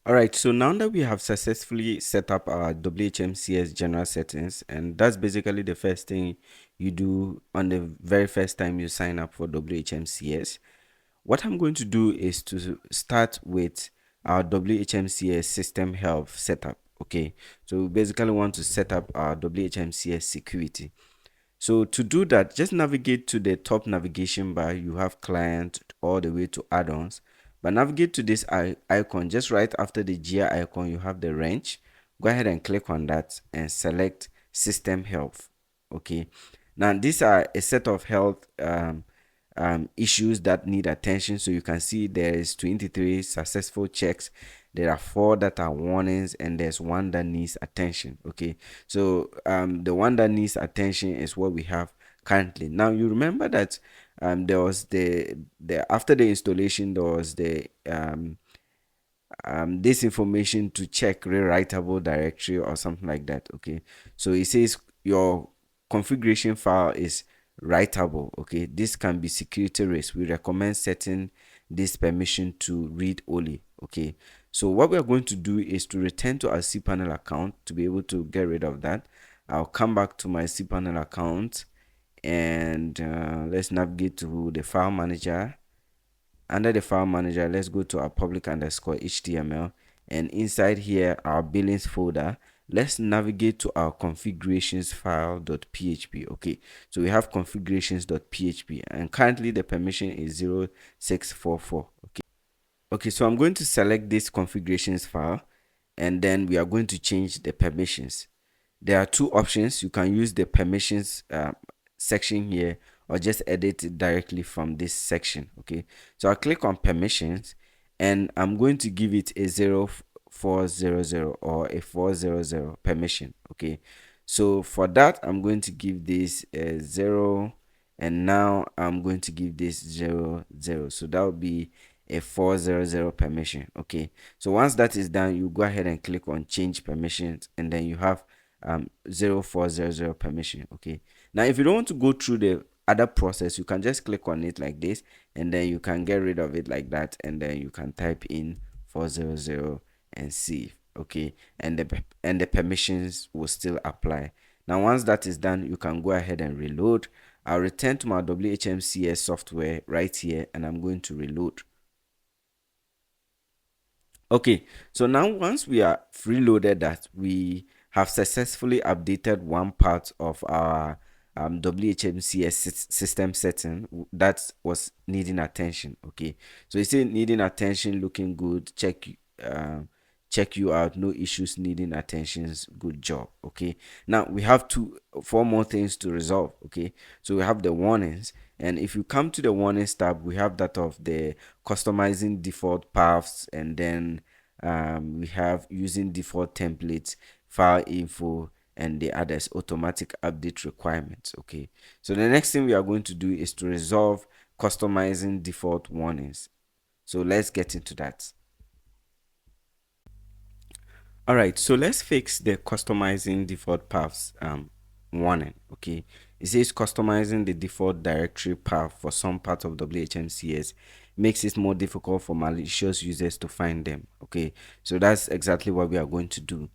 All right, so now that we have successfully set up our WHMCS general settings, and that's basically the first thing you do on the very first time you sign up for WHMCS. What I'm going to do is to start with our WHMCS system health setup. Okay, so we basically want to set up our WHMCS security. So to do that, just navigate to the top navigation bar. You have client all the way to add-ons, but navigate to this icon just right after the gear icon. You have the wrench. Go ahead and click on that and select system health. Okay, now these are a set of health issues that need attention. So you can see there is 23 successful checks, there are 4 that are warnings, and there's 1 that needs attention. Okay, so the one that needs attention is what we have currently. Now you remember that there was the after the installation there was the this information to check rewritable directory or something like that. Okay, so it says your configuration file is writable. Okay, this can be security risk. We recommend setting this permission to read only. Okay, so what we are going to do is to return to our cpanel account to be able to get rid of that. I'll come back to my cpanel account, and let's navigate to the file manager. Under the file manager, let's go to our public underscore HTML, and inside here our billings folder, let's navigate to our configurations file.php. Okay, so we have configurations.php, and currently the permission is 0644. Okay, so I'm going to select this configurations file, and then we are going to change the permissions. There are 2 options. You can use the permissions section here, or just edit it directly from this section. Okay, so I'll click on permissions, and I'm going to give it a 0400 or a 400 permission. Okay, so for that I'm going to give this a 0, and now I'm going to give this 00, so that will be a 400 permission. Okay, so once that is done, you go ahead and click on change permissions, and then you have 0400 permission. Okay, now if you don't want to go through the other process, you can just click on it like this, and then you can get rid of it like that, and then you can type in 400 and save. Okay, and the permissions will still apply. Now once that is done, you can go ahead and reload. I'll return to my WHMCS software right here, and I'm going to reload. Okay, so now once we are reloaded that, we have successfully updated one part of our WHMCS system setting that was needing attention. Okay, so you see needing attention, looking good, check you out, no issues, needing attentions, good job. Okay, now we have 4 more things to resolve. Okay, so we have the warnings, and if you come to the warnings tab, we have that of the customizing default paths, and then we have using default templates, file info, and the others, automatic update requirements. Okay, so the next thing we are going to do is to resolve customizing default warnings. So let's get into that. All right, so let's fix the customizing default paths warning. Okay, it says customizing the default directory path for some part of WHMCS makes it more difficult for malicious users to find them. Okay, so that's exactly what we are going to do.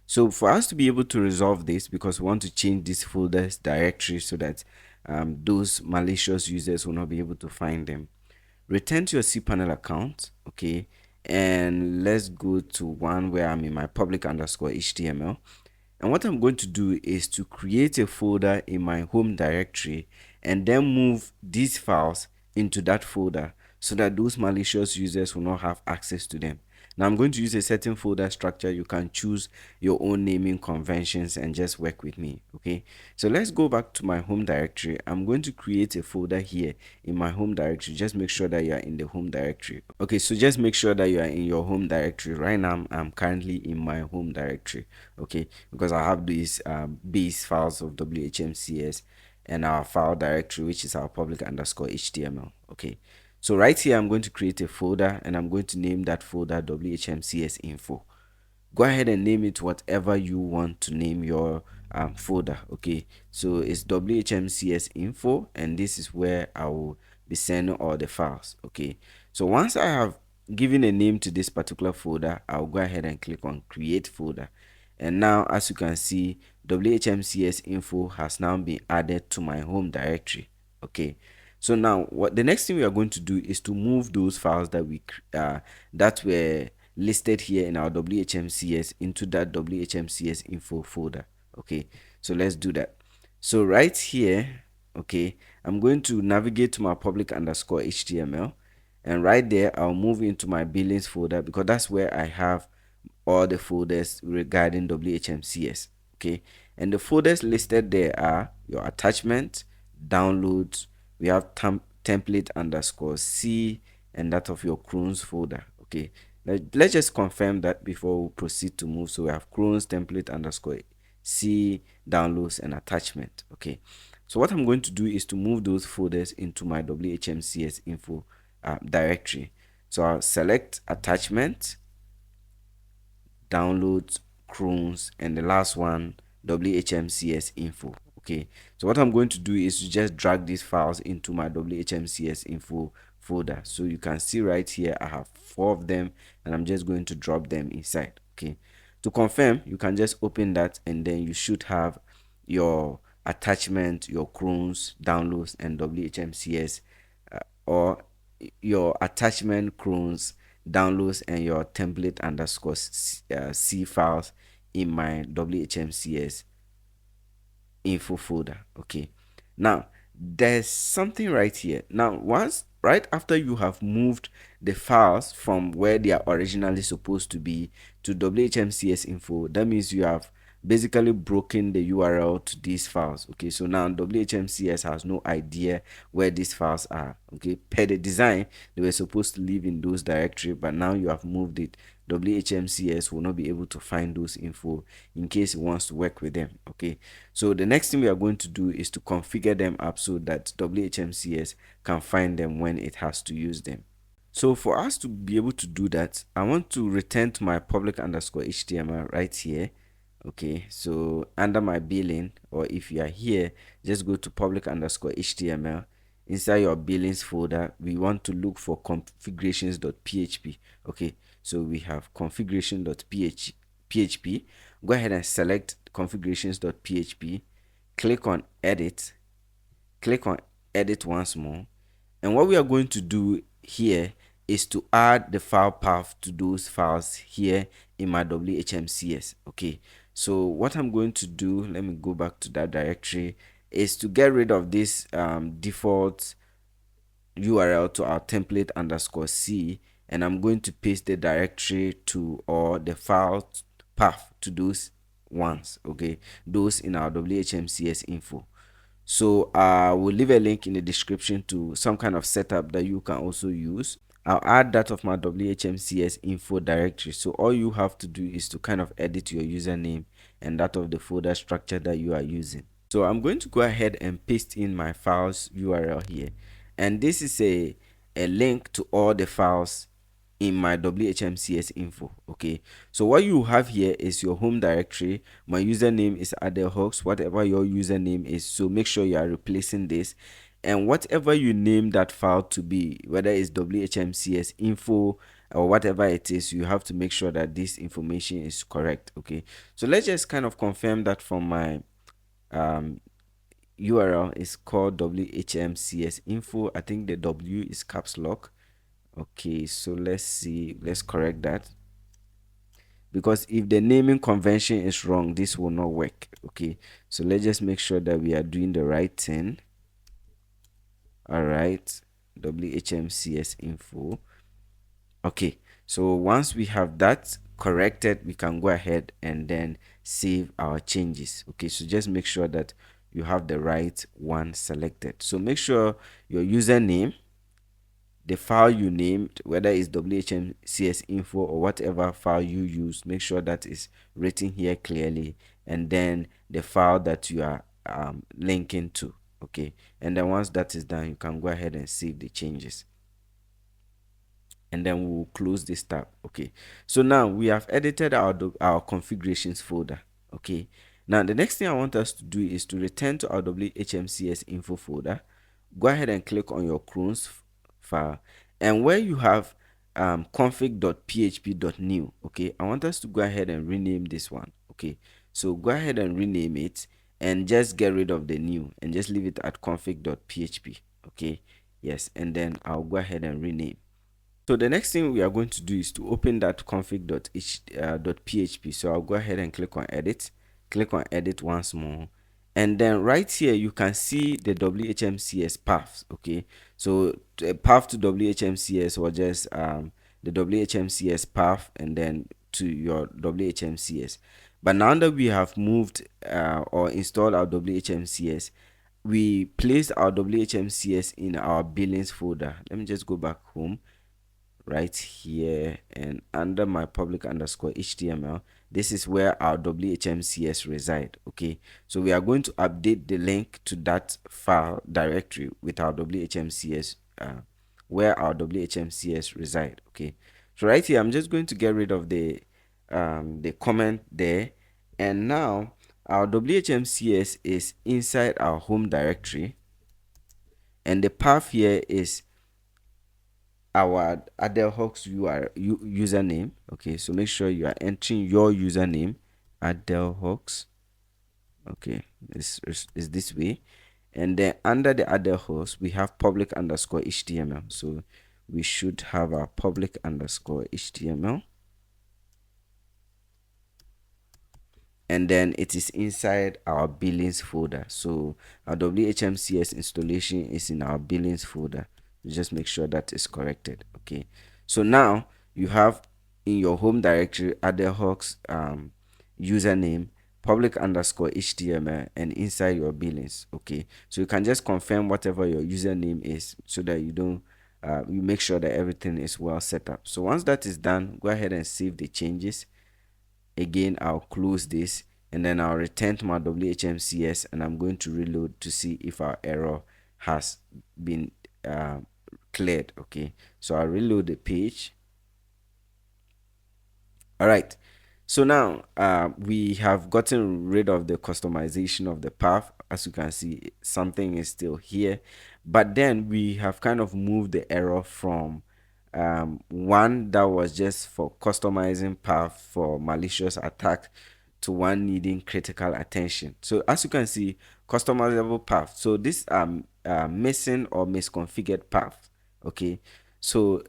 So for us to be able to resolve this, because we want to change this folder's directory so that those malicious users will not be able to find them, return to your cpanel account. Okay, and let's go to one where I'm in my public underscore HTML, and what I'm going to do is to create a folder in my home directory, and then move these files into that folder so that those malicious users will not have access to them. Now I'm going to use a certain folder structure. You can choose your own naming conventions and just work with me. Okay, so let's go back to my home directory. I'm going to create a folder here in my home directory. Just make sure that you are in the home directory. Okay, so just make sure that you are in your home directory. Right now I'm currently in my home directory. Okay, because I have these base files of WHMCS and our file directory, which is our public underscore HTML. Okay, so right here I'm going to create a folder, and I'm going to name that folder WHMCS info. Go ahead and name it whatever you want to name your folder. Okay, so it's WHMCS info, and this is where I will be sending all the files. Okay, so once I have giving a name to this particular folder, I'll go ahead and click on create folder. And now, as you can see, WHMCS info has now been added to my home directory. Okay, so now what the next thing we are going to do is to move those files that were listed here in our WHMCS into that WHMCS info folder. Okay, so let's do that. So right here, okay, I'm going to navigate to my public underscore HTML, and right there I'll move into my billings folder, because that's where I have all the folders regarding WHMCS. Okay, and the folders listed there are your attachment, downloads, we have template underscore C, and that of your Crohn's folder. Okay, let's just confirm that before we proceed to move. So we have Crohn's, template underscore C, downloads, and attachment. Okay, so what I'm going to do is to move those folders into my WHMCS info directory. So I'll select attachment, downloads, Crohn's, and the last one, WHMCS info. Okay, so what I'm going to do is to just drag these files into my WHMCS info folder. So you can see right here I have 4 of them, and I'm just going to drop them inside. Okay, to confirm, you can just open that, and then you should have your attachment, your Crohn's, downloads, and WHMCS, or your attachment, Crohn's, downloads, and your template underscore C files in my WHMCS info folder. Okay, now there's something right here. Now, once right after you have moved the files from where they are originally supposed to be to WHMCS info, that means you have basically broken the URL to these files. Okay, so now WHMCS has no idea where these files are. Okay, per the design, they were supposed to live in those directory, but now you have moved it. WHMCS will not be able to find those info in case it wants to work with them. Okay, so the next thing we are going to do is to configure them up so that WHMCS can find them when it has to use them. So for us to be able to do that, I want to return to my public underscore HTML right here. Okay, so under my billing, or if you are here, just go to public underscore HTML. Inside your billings folder, we want to look for configurations.php. Okay, so we have configuration.php. Go ahead and select configurations.php, click on edit, click on edit once more, and what we are going to do here is to add the file path to those files here in my WHMCS. Okay, so what I'm going to do, let me go back to that directory, is to get rid of this default URL to our template underscore C, and I'm going to paste the directory to, or the file path to those ones. Okay, those in our WHMCS info. So we'll leave a link in the description to some kind of setup that you can also use. I'll add that of my WHMCS info directory. So all you have to do is to kind of edit your username and that of the folder structure that you are using. So I'm going to go ahead and paste in my files URL here. And this is a link to all the files in my WHMCS info. Okay, so what you have here is your home directory. My username is Adelhox, whatever your username is, so make sure you are replacing this, and whatever you name that file to be, whether it's WHMCS info or whatever it is, you have to make sure that this information is correct. Okay, so let's just kind of confirm that from my URL is called WHMCS info. I think the W is caps lock. Okay, so let's see, let's correct that, because if the naming convention is wrong, this will not work. Okay, so let's just make sure that we are doing the right thing. All right, WHMCS info. Okay, so once we have that corrected, we can go ahead and then save our changes. Okay, so just make sure that you have the right one selected. So make sure your username, the file you named, whether it's WHMCS info or whatever file you use, make sure that is written here clearly, and then the file that you are linking to. Okay, and then once that is done, you can go ahead and save the changes, and then we'll close this tab. Okay, so now we have edited our configurations folder. Okay, now the next thing I want us to do is to return to our WHMCS info folder. Go ahead and click on your Crohn's file, and where you have config.php.new. Okay, I want us to go ahead and rename this one. Okay, so go ahead and rename it and just get rid of the new and just leave it at config.php. Okay, yes, and then I'll go ahead and rename. So the next thing we are going to do is to open that config.php. So I'll go ahead and click on edit once more. And then right here, you can see the WHMCS paths. Okay. So the path to WHMCS was just the WHMCS path and then to your WHMCS. But now that we have moved or installed our WHMCS, we placed our WHMCS in our billings folder. Let me just go back home right here, and under my public underscore HTML, this is where our WHMCS reside. Okay, so we are going to update the link to that file directory with our WHMCS, where our WHMCS reside. Okay, so right here, I'm just going to get rid of the comment there, and now our WHMCS is inside our home directory, and the path here is our Adelhawks username. Okay, so make sure you are entering your username, Adelhawks. Okay, is this way, and then under the Adelhawks we have public underscore HTML. So we should have our public underscore HTML, and then it is inside our billings folder. So our WHMCS installation is in our billings folder. Just make sure that is corrected. Okay, so now you have in your home directory Adelhawks username, public underscore HTML, and inside your billings. Okay, so you can just confirm whatever your username is so that you don't you make sure that everything is well set up. So once that is done, go ahead and save the changes. Again, I'll close this and then I'll return to my WHMCS, and I'm going to reload to see if our error has been cleared. Okay, so I'll reload the page. All right, so now we have gotten rid of the customization of the path. As you can see, something is still here, but then we have kind of moved the error from one that was just for customizing path for malicious attack to one needing critical attention. So as you can see, customizable path. So this missing or misconfigured path. Okay, so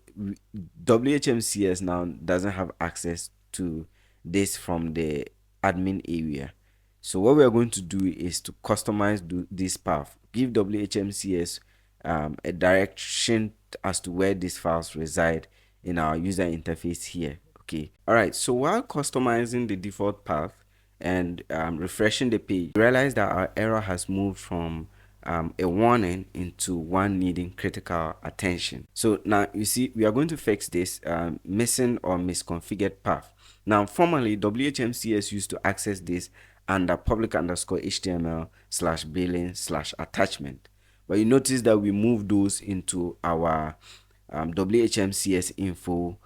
WHMCS now doesn't have access to this from the admin area. So what we are going to do is to customize this path, give WHMCS a direction as to where these files reside in our user interface here. Okay, all right, so while customizing the default path and refreshing the page, realize that our error has moved from a warning into one needing critical attention. So now you see we are going to fix this missing or misconfigured path. Now formerly WHMCS used to access this under public underscore HTML slash billing slash attachment, but you notice that we moved those into our WHMCS info.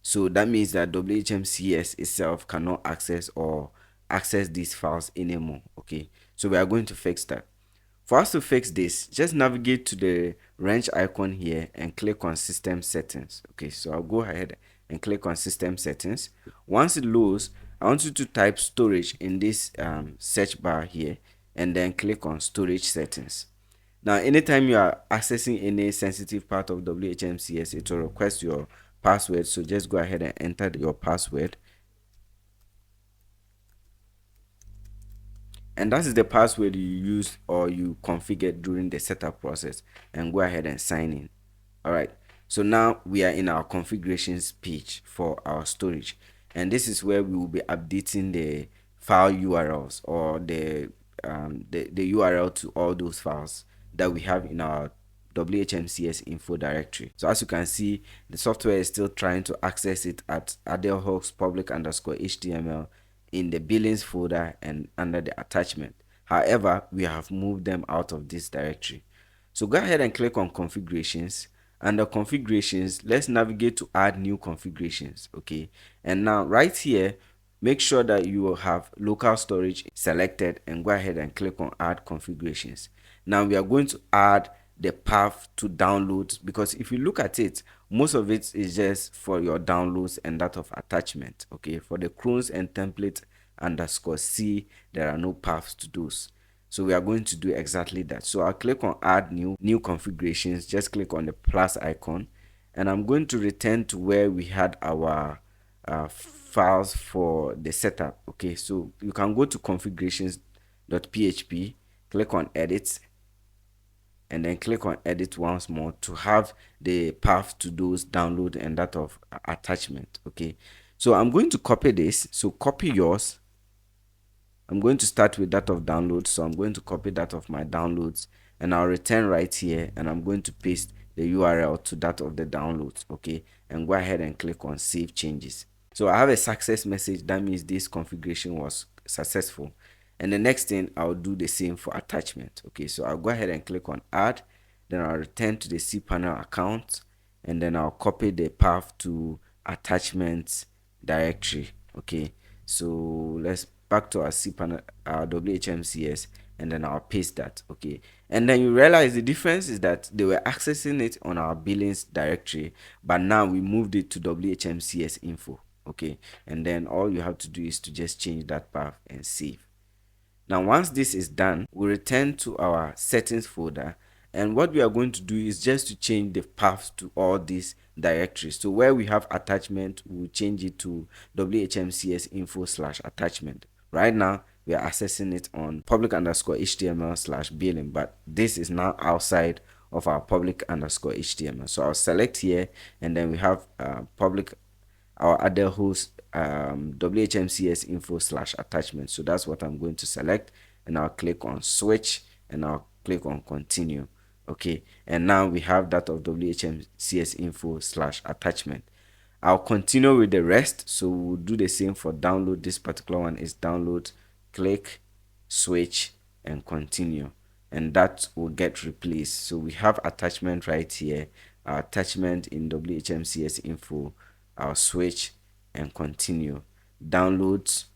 So that means that WHMCS itself cannot access these files anymore. Okay, so we are going to fix that. For us to fix this, just navigate to the wrench icon here and click on system settings. Okay, so I'll go ahead and click on system settings. Once it loads, I want you to type storage in this search bar here and then click on storage settings. Now, anytime you are accessing any sensitive part of WHMCS, it will request your password. So just go ahead and enter your password. And that is the password you use or you configured during the setup process, and go ahead and sign in. All right, so now we are in our configurations page for our storage, and this is where we will be updating the file URLs or the URL to all those files that we have in our WHMCS info directory. So as you can see, the software is still trying to access it at Adelhawks public underscore HTML in the billings folder and under the attachment. However, we have moved them out of this directory. So go ahead and click on configurations. Under configurations, let's navigate to add new configurations. Okay, and now right here, make sure that you will have local storage selected and go ahead and click on add configurations. Now we are going to add the path to download, because if you look at it, most of it is just for your downloads and that of attachment. Okay, for the clones and template underscore c, there are no paths to those. So we are going to do exactly that. So I'll click on add new configurations, just click on the plus icon, and I'm going to return to where we had our files for the setup. Okay, so you can go to configurations.php, click on edit, and then click on edit once more to have the path to those download and that of attachment. Okay, so I'm going to copy this. So copy yours. I'm going to start with that of downloads, so I'm going to copy that of my downloads, and I'll return right here, and I'm going to paste the URL to that of the downloads. Okay, and go ahead and click on save changes. So I have a success message. That means this configuration was successful. And the next thing, I'll do the same for attachment. Okay, so I'll go ahead and click on add, then I'll return to the cpanel account, and then I'll copy the path to attachments directory. Okay, so let's back to our cpanel, our WHMCS, and then I'll paste that. Okay, and then you realize the difference is that they were accessing it on our billings directory, but now we moved it to WHMCS info. Okay, and then all you have to do is to just change that path and save. Now once this is done, we return to our settings folder, and what we are going to do is just to change the paths to all these directories. So where we have attachment, we'll change it to WHMCS info slash attachment. Right now we are accessing it on public underscore HTML slash billing, but this is now outside of our public underscore HTML. So I'll select here, and then we have public, our other host, WHMCS info slash attachment. So that's what I'm going to select, and I'll click on switch, and I'll click on continue. Okay, and now we have that of WHMCS info slash attachment. I'll continue with the rest, so we'll do the same for download. This particular one is download, click, switch, and continue, and that will get replaced. So we have attachment right here, our attachment in WHMCS info. I'll switch and continue. Downloads,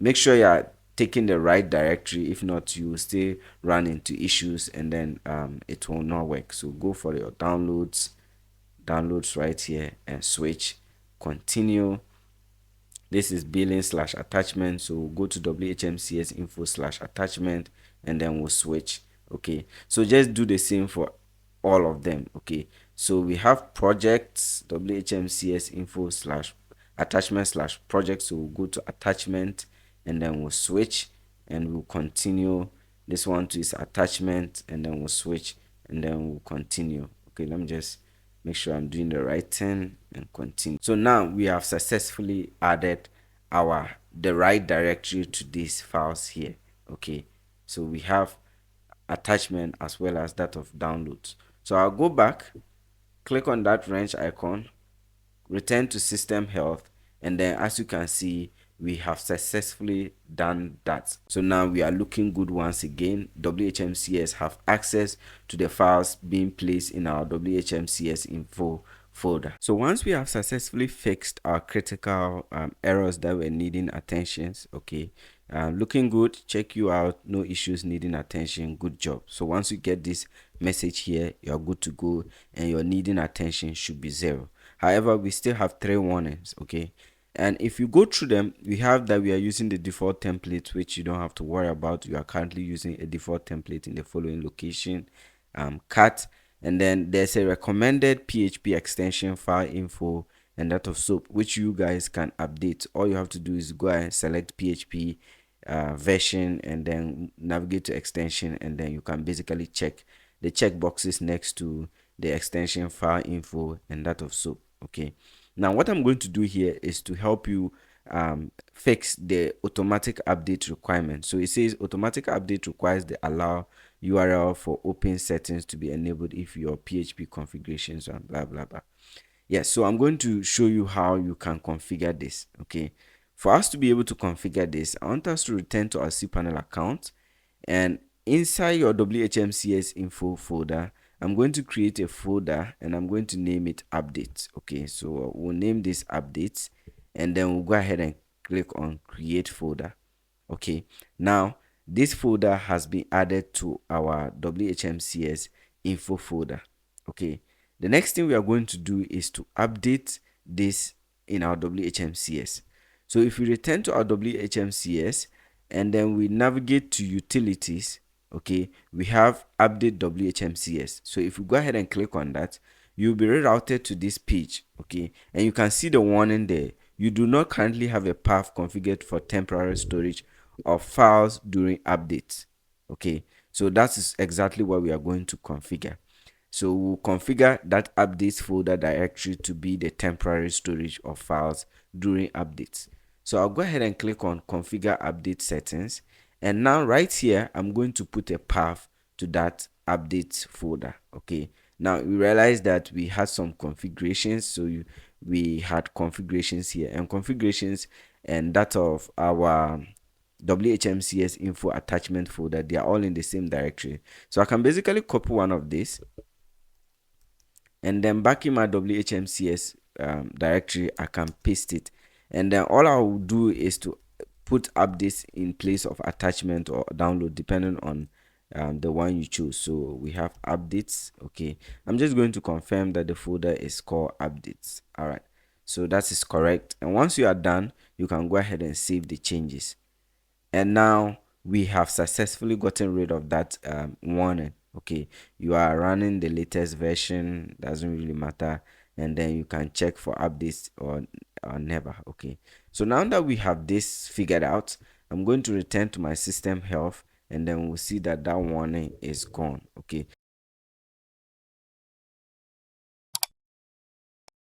make sure you are taking the right directory. If not, you will still run into issues, and then it will not work. So go for your downloads right here, and switch, continue. This is billing slash attachment, so we'll go to WHMCS info slash attachment, and then we'll switch. Okay, so just do the same for all of them. Okay, so we have projects, WHMCS info slash attachment slash project, so we'll go to attachment, and then we'll switch, and we'll continue. This one too is attachment, and then we'll switch, and then we'll continue. Okay, let me just make sure I'm doing the right thing and continue. So now we have successfully added the right directory to these files here. Okay, so we have attachment as well as that of downloads. So I'll go back, click on that wrench icon, return to system health, and then as you can see, we have successfully done that. So now we are looking good once again. WHMCS have access to the files being placed in our WHMCS info folder. So once we have successfully fixed our critical errors that were needing attentions, okay, looking good, check you out, no issues needing attention, good job. So once you get this message here, you're good to go, and your needing attention should be 0. However, we still have 3 warnings. Okay, and if you go through them, we have that we are using the default template, which you don't have to worry about. You are currently using a default template in the following location, cat, and then there's a recommended PHP extension file info and that of SOAP, which you guys can update. All you have to do is go and select PHP version, and then navigate to extension, and then you can basically check the check boxes next to the extension file info and that of SOAP. Okay, now what I'm going to do here is to help you fix the automatic update requirement. So it says automatic update requires the allow URL for open settings to be enabled if your PHP configurations and blah blah blah. Yes, so I'm going to show you how you can configure this. Okay, for us to be able to configure this, I want us to return to our cPanel account, and inside your WHMCS info folder, I'm going to create a folder, and I'm going to name it updates. Okay, so we'll name this updates, and then we'll go ahead and click on create folder. Okay, now this folder has been added to our WHMCS info folder. Okay, the next thing we are going to do is to update this in our WHMCS. So if we return to our WHMCS and then we navigate to utilities, okay, we have update WHMCS. So if we go ahead and click on that, you'll be rerouted to this page, okay, and you can see the warning there. You do not currently have a path configured for temporary storage of files during updates. Okay, so that is exactly what we are going to configure. So we'll configure that updates folder directory to be the temporary storage of files during updates. So I'll go ahead and click on configure update settings, and now right here I'm going to put a path to that updates folder. Okay, now we realize that we had some configurations, so we had configurations here, and configurations and that of our WHMCS info attachment folder, they are all in the same directory. So I can basically copy one of these, and then back in my WHMCS directory I can paste it, and then all I will do is to put updates in place of attachment or download depending on the one you choose. So we have updates. Okay, I'm just going to confirm that the folder is called updates. All right, so that is correct, and once you are done you can go ahead and save the changes. And now we have successfully gotten rid of that warning. Okay, you are running the latest version, doesn't really matter, and then you can check for updates or never. Okay, so now that we have this figured out, I'm going to return to my system health, and then we'll see that that warning is gone. Okay,